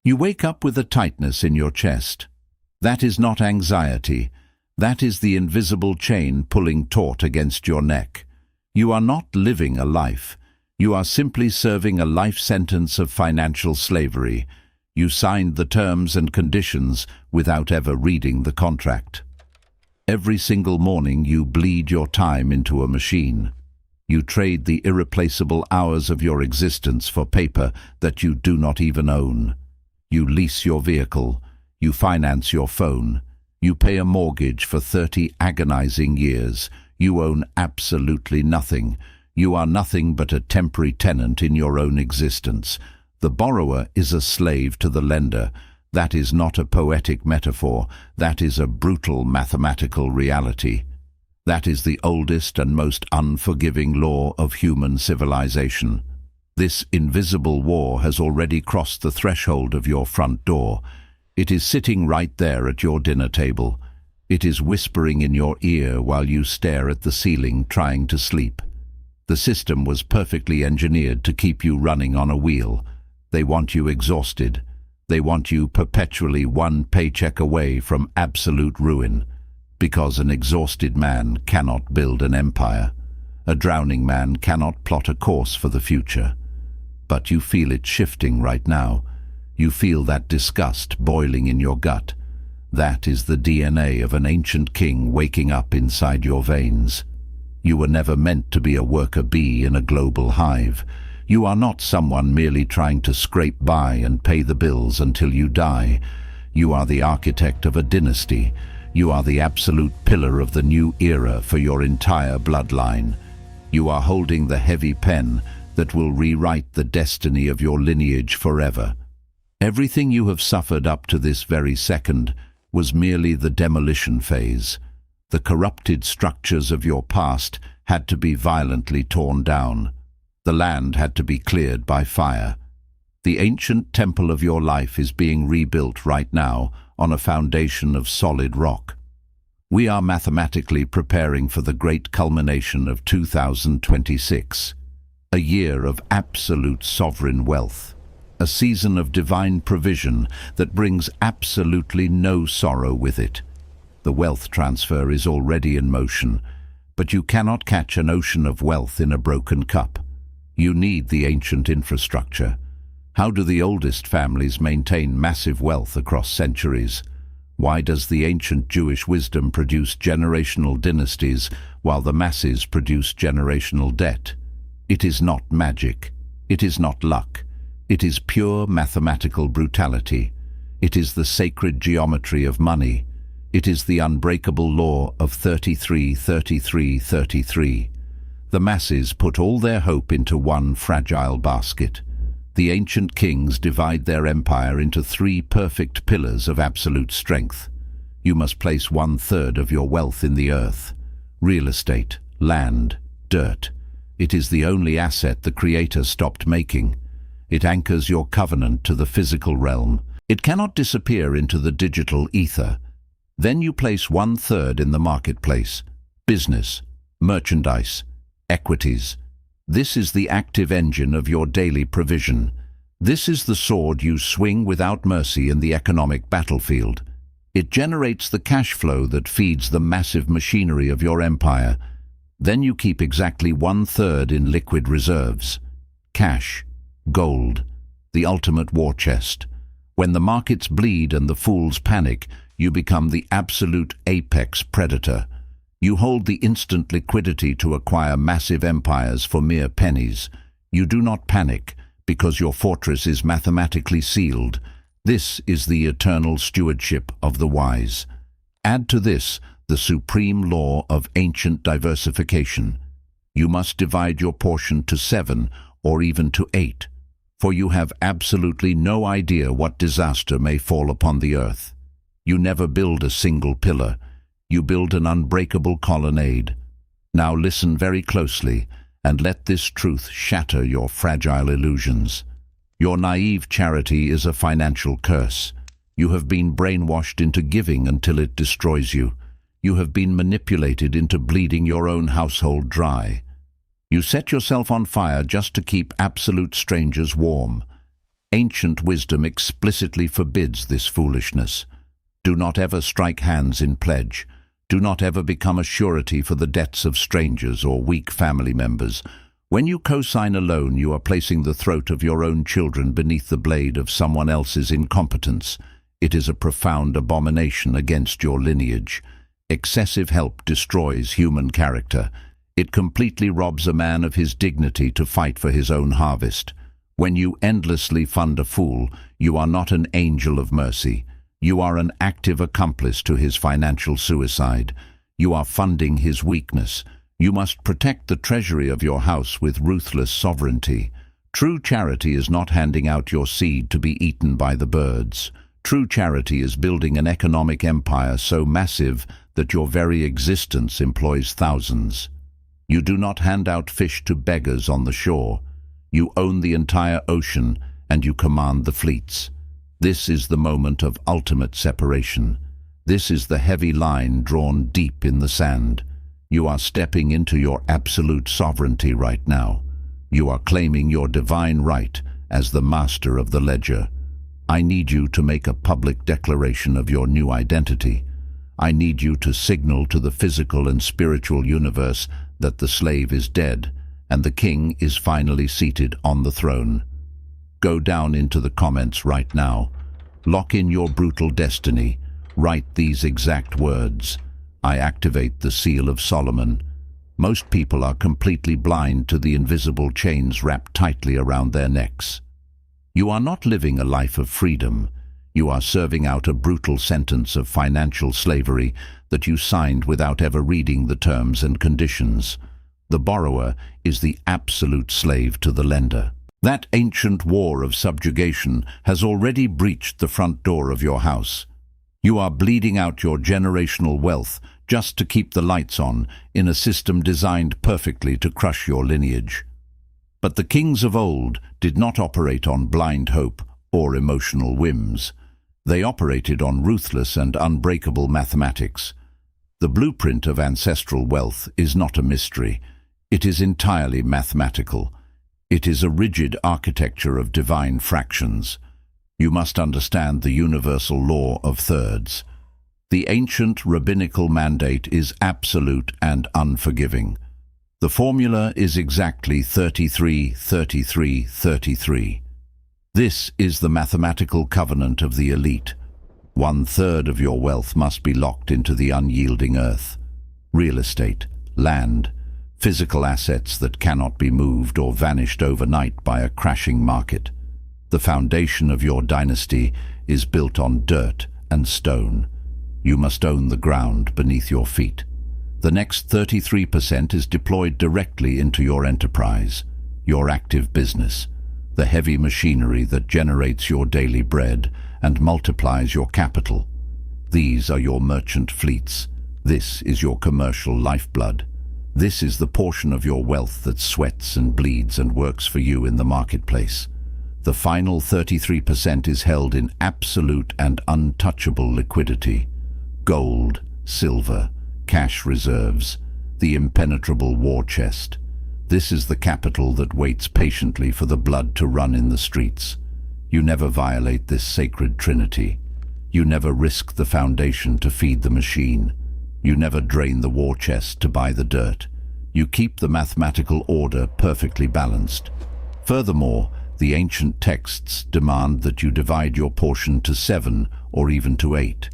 You wake up with a tightness in your chest. That is not anxiety. That is the invisible chain pulling taut against your neck. You are not living a life. You are simply serving a life sentence of financial slavery. You signed the terms and conditions without ever reading the contract. Every single morning you bleed your time into a machine. You trade the irreplaceable hours of your existence for paper that you do not even own. You lease your vehicle. You finance your phone. You pay a mortgage for 30 agonizing years. You own absolutely nothing. You are nothing but a temporary tenant in your own existence. The borrower is a slave to the lender. That is not a poetic metaphor. That is a brutal mathematical reality. That is the oldest and most unforgiving law of human civilization. This invisible war has already crossed the threshold of your front door. It is sitting right there at your dinner table. It is whispering in your ear while you stare at the ceiling trying to sleep. The system was perfectly engineered to keep you running on a wheel. They want you exhausted. They want you perpetually one paycheck away from absolute ruin. Because an exhausted man cannot build an empire. A drowning man cannot plot a course for the future. But you feel it shifting right now. You feel that disgust boiling in your gut. That is the DNA of an ancient king waking up inside your veins. You were never meant to be a worker bee in a global hive. You are not someone merely trying to scrape by and pay the bills until you die. You are the architect of a dynasty. You are the absolute pillar of the new era for your entire bloodline. You are holding the heavy pen that will rewrite the destiny of your lineage forever. Everything you have suffered up to this very second was merely the demolition phase. The corrupted structures of your past had to be violently torn down. The land had to be cleared by fire. The ancient temple of your life is being rebuilt right now on a foundation of solid rock. We are mathematically preparing for the great culmination of 2026, a year of absolute sovereign wealth, a season of divine provision that brings absolutely no sorrow with it. The wealth transfer is already in motion, but you cannot catch an ocean of wealth in a broken cup. You need the ancient infrastructure. How do the oldest families maintain massive wealth across centuries? Why does the ancient Jewish wisdom produce generational dynasties while the masses produce generational debt? It is not magic. It is not luck. It is pure mathematical brutality. It is the sacred geometry of money. It is the unbreakable law of 33, 33, 33. The masses put all their hope into one fragile basket. The ancient kings divide their empire into 3 perfect pillars of absolute strength. You must place 1/3 of your wealth in the earth. Real estate, land, dirt. It is the only asset the Creator stopped making. It anchors your covenant to the physical realm. It cannot disappear into the digital ether. Then you place 1/3 in the marketplace. Business, merchandise, equities. This is the active engine of your daily provision. This is the sword you swing without mercy in the economic battlefield. It generates the cash flow that feeds the massive machinery of your empire. Then you keep exactly 1/3 in liquid reserves. Cash, gold, the ultimate war chest. When the markets bleed and the fools panic, you become the absolute apex predator. You hold the instant liquidity to acquire massive empires for mere pennies. You do not panic because your fortress is mathematically sealed. This is the eternal stewardship of the wise. Add to this the supreme law of ancient diversification. You must divide your portion to 7 or even to 8, for you have absolutely no idea what disaster may fall upon the earth. You never build a single pillar. You build an unbreakable colonnade. Now listen very closely and let this truth shatter your fragile illusions. Your naive charity is a financial curse. You have been brainwashed into giving until it destroys you. You have been manipulated into bleeding your own household dry. You set yourself on fire just to keep absolute strangers warm. Ancient wisdom explicitly forbids this foolishness. Do not ever strike hands in pledge. Do not ever become a surety for the debts of strangers or weak family members. When you co-sign a loan, you are placing the throat of your own children beneath the blade of someone else's incompetence. It is a profound abomination against your lineage. Excessive help destroys human character. It completely robs a man of his dignity to fight for his own harvest. When you endlessly fund a fool, you are not an angel of mercy. You are an active accomplice to his financial suicide. You are funding his weakness. You must protect the treasury of your house with ruthless sovereignty. True charity is not handing out your seed to be eaten by the birds. True charity is building an economic empire so massive that your very existence employs thousands. You do not hand out fish to beggars on the shore. You own the entire ocean and you command the fleets. This is the moment of ultimate separation. This is the heavy line drawn deep in the sand. You are stepping into your absolute sovereignty right now. You are claiming your divine right as the master of the ledger. I need you to make a public declaration of your new identity. I need you to signal to the physical and spiritual universe that the slave is dead and the king is finally seated on the throne. Go down into the comments right now. Lock in your brutal destiny. Write these exact words. I activate the seal of Solomon. Most people are completely blind to the invisible chains wrapped tightly around their necks. You are not living a life of freedom. You are serving out a brutal sentence of financial slavery that you signed without ever reading the terms and conditions. The borrower is the absolute slave to the lender. That ancient war of subjugation has already breached the front door of your house. You are bleeding out your generational wealth just to keep the lights on in a system designed perfectly to crush your lineage. But the kings of old did not operate on blind hope or emotional whims. They operated on ruthless and unbreakable mathematics. The blueprint of ancestral wealth is not a mystery. It is entirely mathematical. It is a rigid architecture of divine fractions. You must understand the universal law of thirds. The ancient rabbinical mandate is absolute and unforgiving. The formula is exactly 33, 33, 33. This is the mathematical covenant of the elite. 1/3 of your wealth must be locked into the unyielding earth. Real estate, land, physical assets that cannot be moved or vanished overnight by a crashing market. The foundation of your dynasty is built on dirt and stone. You must own the ground beneath your feet. The next 33% is deployed directly into your enterprise, your active business, the heavy machinery that generates your daily bread and multiplies your capital. These are your merchant fleets. This is your commercial lifeblood. This is the portion of your wealth that sweats and bleeds and works for you in the marketplace. The final 33% is held in absolute and untouchable liquidity. Gold, silver, cash reserves, the impenetrable war chest. This is the capital that waits patiently for the blood to run in the streets. You never violate this sacred trinity. You never risk the foundation to feed the machine. You never drain the war chest to buy the dirt. You keep the mathematical order perfectly balanced. Furthermore, the ancient texts demand that you divide your portion to 7 or even to 8.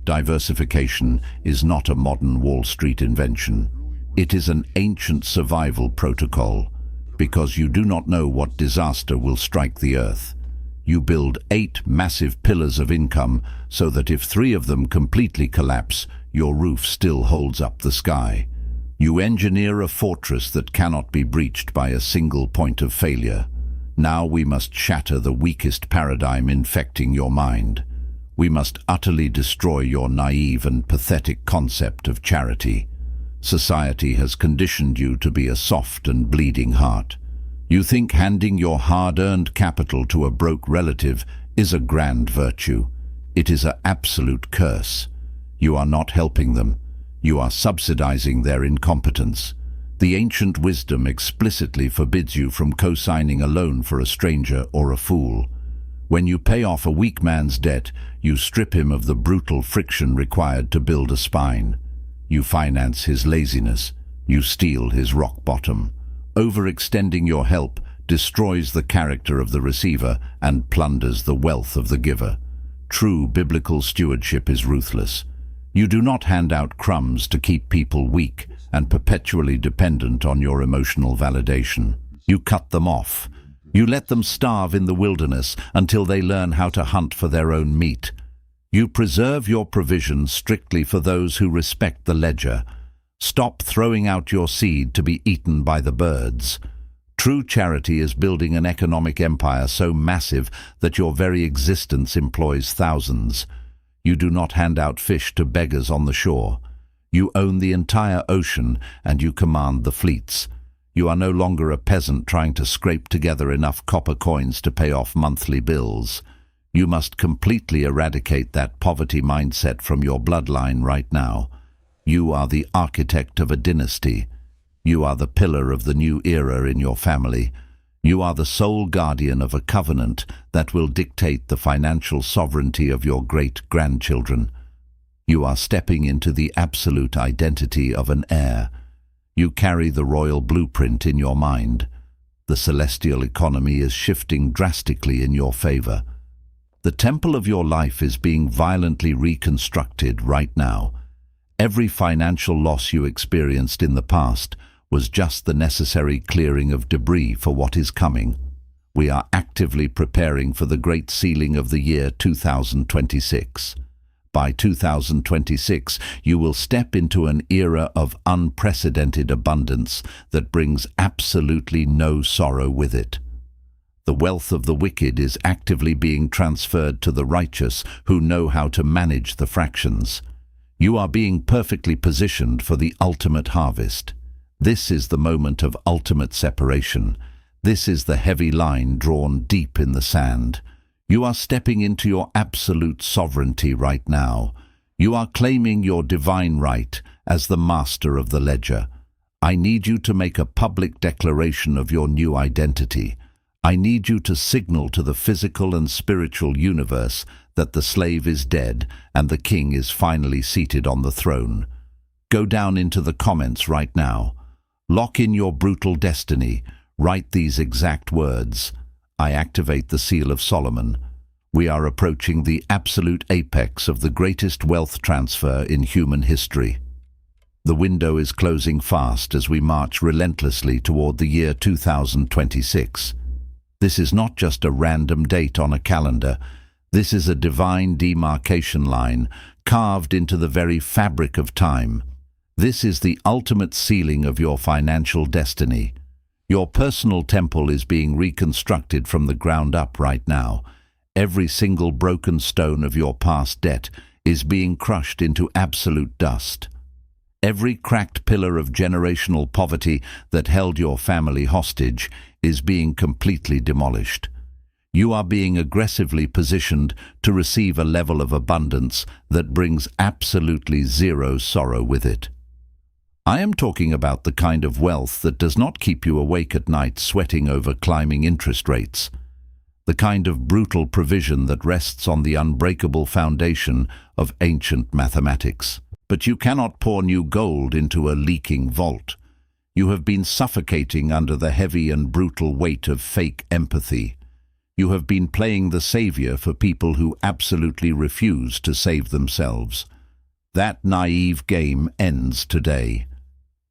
Diversification is not a modern Wall Street invention. It is an ancient survival protocol, because you do not know what disaster will strike the earth. You build 8 massive pillars of income so that if 3 of them completely collapse, your roof still holds up the sky. You engineer a fortress that cannot be breached by a single point of failure. Now we must shatter the weakest paradigm infecting your mind. We must utterly destroy your naive and pathetic concept of charity. Society has conditioned you to be a soft and bleeding heart. You think handing your hard-earned capital to a broke relative is a grand virtue. It is an absolute curse. You are not helping them. You are subsidizing their incompetence. The ancient wisdom explicitly forbids you from co-signing a loan for a stranger or a fool. When you pay off a weak man's debt, you strip him of the brutal friction required to build a spine. You finance his laziness. You steal his rock bottom. Overextending your help destroys the character of the receiver and plunders the wealth of the giver. True biblical stewardship is ruthless. You do not hand out crumbs to keep people weak and perpetually dependent on your emotional validation. You cut them off. You let them starve in the wilderness until they learn how to hunt for their own meat. You preserve your provisions strictly for those who respect the ledger. Stop throwing out your seed to be eaten by the birds. True charity is building an economic empire so massive that your very existence employs thousands. You do not hand out fish to beggars on the shore. You own the entire ocean and you command the fleets. You are no longer a peasant trying to scrape together enough copper coins to pay off monthly bills. You must completely eradicate that poverty mindset from your bloodline right now. You are the architect of a dynasty. You are the pillar of the new era in your family. You are the sole guardian of a covenant that will dictate the financial sovereignty of your great-grandchildren. You are stepping into the absolute identity of an heir. You carry the royal blueprint in your mind. The celestial economy is shifting drastically in your favor. The temple of your life is being violently reconstructed right now. Every financial loss you experienced in the past was just the necessary clearing of debris for what is coming. We are actively preparing for the great sealing of the year 2026. By 2026, you will step into an era of unprecedented abundance that brings absolutely no sorrow with it. The wealth of the wicked is actively being transferred to the righteous who know how to manage the fractions. You are being perfectly positioned for the ultimate harvest. This is the moment of ultimate separation. This is the heavy line drawn deep in the sand. You are stepping into your absolute sovereignty right now. You are claiming your divine right as the master of the ledger. I need you to make a public declaration of your new identity. I need you to signal to the physical and spiritual universe that the slave is dead and the king is finally seated on the throne. Go down into the comments right now. Lock in your brutal destiny. Write these exact words. I activate the seal of Solomon. We are approaching the absolute apex of the greatest wealth transfer in human history. The window is closing fast as we march relentlessly toward the year 2026. This is not just a random date on a calendar. This is a divine demarcation line carved into the very fabric of time. This is the ultimate sealing of your financial destiny. Your personal temple is being reconstructed from the ground up right now. Every single broken stone of your past debt is being crushed into absolute dust. Every cracked pillar of generational poverty that held your family hostage is being completely demolished. You are being aggressively positioned to receive a level of abundance that brings absolutely zero sorrow with it. I am talking about the kind of wealth that does not keep you awake at night sweating over climbing interest rates. The kind of brutal provision that rests on the unbreakable foundation of ancient mathematics. But you cannot pour new gold into a leaking vault. You have been suffocating under the heavy and brutal weight of fake empathy. You have been playing the savior for people who absolutely refuse to save themselves. That naive game ends today.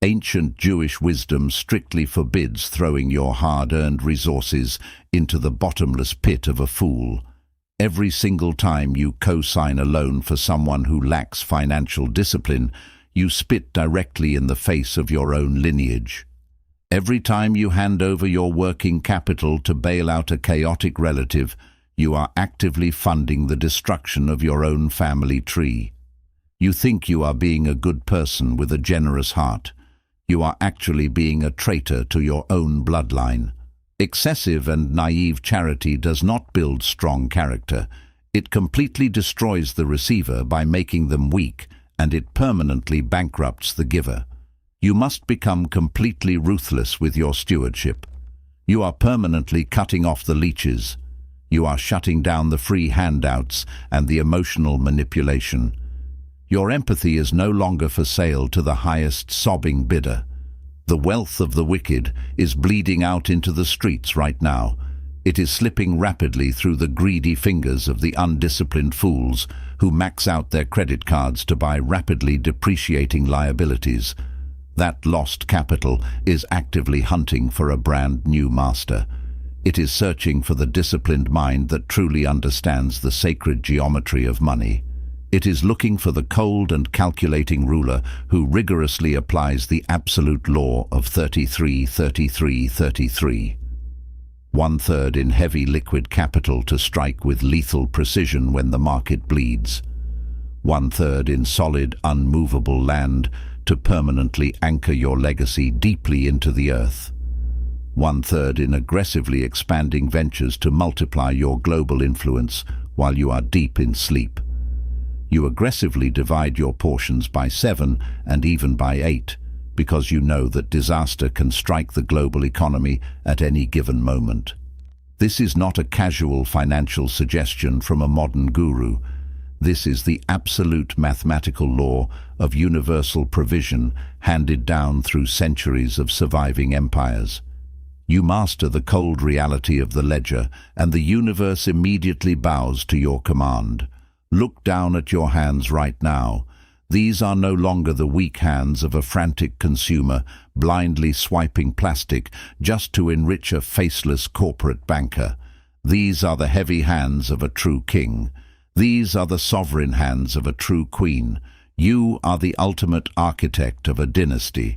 Ancient Jewish wisdom strictly forbids throwing your hard-earned resources into the bottomless pit of a fool. Every single time you co-sign a loan for someone who lacks financial discipline, you spit directly in the face of your own lineage. Every time you hand over your working capital to bail out a chaotic relative, you are actively funding the destruction of your own family tree. You think you are being a good person with a generous heart. You are actually being a traitor to your own bloodline. Excessive and naive charity does not build strong character. It completely destroys the receiver by making them weak, and it permanently bankrupts the giver. You must become completely ruthless with your stewardship. You are permanently cutting off the leeches. You are shutting down the free handouts and the emotional manipulation. Your empathy is no longer for sale to the highest sobbing bidder. The wealth of the wicked is bleeding out into the streets right now. It is slipping rapidly through the greedy fingers of the undisciplined fools who max out their credit cards to buy rapidly depreciating liabilities. That lost capital is actively hunting for a brand new master. It is searching for the disciplined mind that truly understands the sacred geometry of money. It is looking for the cold and calculating ruler who rigorously applies the absolute law of 33, 33, 33. 1/3 in heavy liquid capital to strike with lethal precision when the market bleeds. 1/3 in solid, unmovable land to permanently anchor your legacy deeply into the earth. 1/3 in aggressively expanding ventures to multiply your global influence while you are deep in sleep. You aggressively divide your portions by 7 and even by 8 because you know that disaster can strike the global economy at any given moment. This is not a casual financial suggestion from a modern guru. This is the absolute mathematical law of universal provision handed down through centuries of surviving empires. You master the cold reality of the ledger, and the universe immediately bows to your command. Look down at your hands right now. These are no longer the weak hands of a frantic consumer blindly swiping plastic just to enrich a faceless corporate banker. These are the heavy hands of a true king. These are the sovereign hands of a true queen. You are the ultimate architect of a dynasty.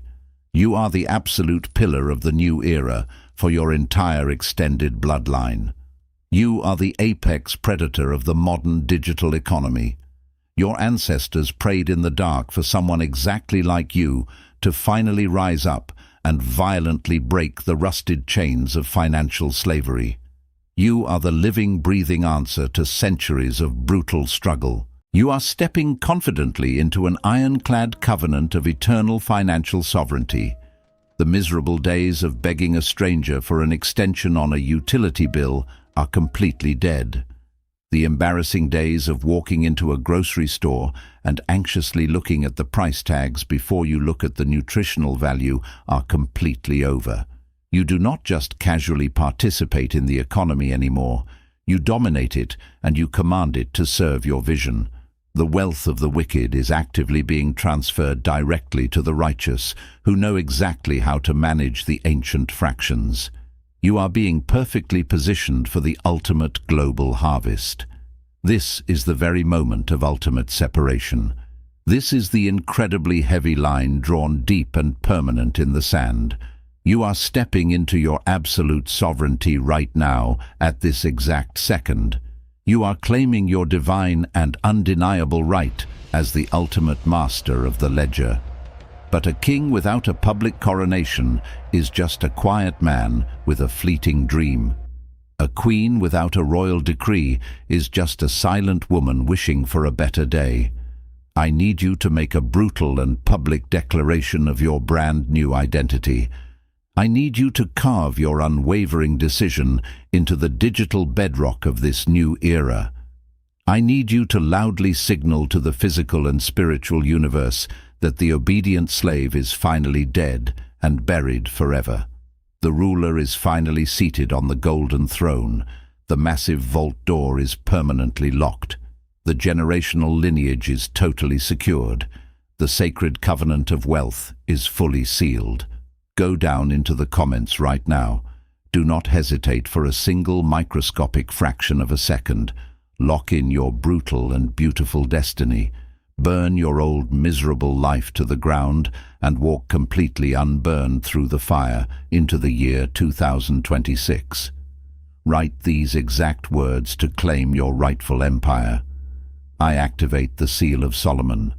You are the absolute pillar of the new era for your entire extended bloodline. You are the apex predator of the modern digital economy. Your ancestors prayed in the dark for someone exactly like you to finally rise up and violently break the rusted chains of financial slavery. You are the living, breathing answer to centuries of brutal struggle. You are stepping confidently into an ironclad covenant of eternal financial sovereignty. The miserable days of begging a stranger for an extension on a utility bill are completely dead. The embarrassing days of walking into a grocery store and anxiously looking at the price tags before you look at the nutritional value are completely over. You do not just casually participate in the economy anymore. You dominate it and you command it to serve your vision. The wealth of the wicked is actively being transferred directly to the righteous, who know exactly how to manage the ancient fractions. You are being perfectly positioned for the ultimate global harvest. This is the very moment of ultimate separation. This is the incredibly heavy line drawn deep and permanent in the sand. You are stepping into your absolute sovereignty right now, at this exact second. You are claiming your divine and undeniable right as the ultimate master of the ledger. But a king without a public coronation is just a quiet man with a fleeting dream. A queen without a royal decree is just a silent woman wishing for a better day. I need you to make a brutal and public declaration of your brand new identity. I need you to carve your unwavering decision into the digital bedrock of this new era. I need you to loudly signal to the physical and spiritual universe that the obedient slave is finally dead and buried forever. The ruler is finally seated on the golden throne. The massive vault door is permanently locked. The generational lineage is totally secured. The sacred covenant of wealth is fully sealed. Go down into the comments right now. Do not hesitate for a single microscopic fraction of a second. Lock in your brutal and beautiful destiny. Burn your old miserable life to the ground and walk completely unburned through the fire into the year 2026. Write these exact words to claim your rightful empire. I activate the seal of Solomon.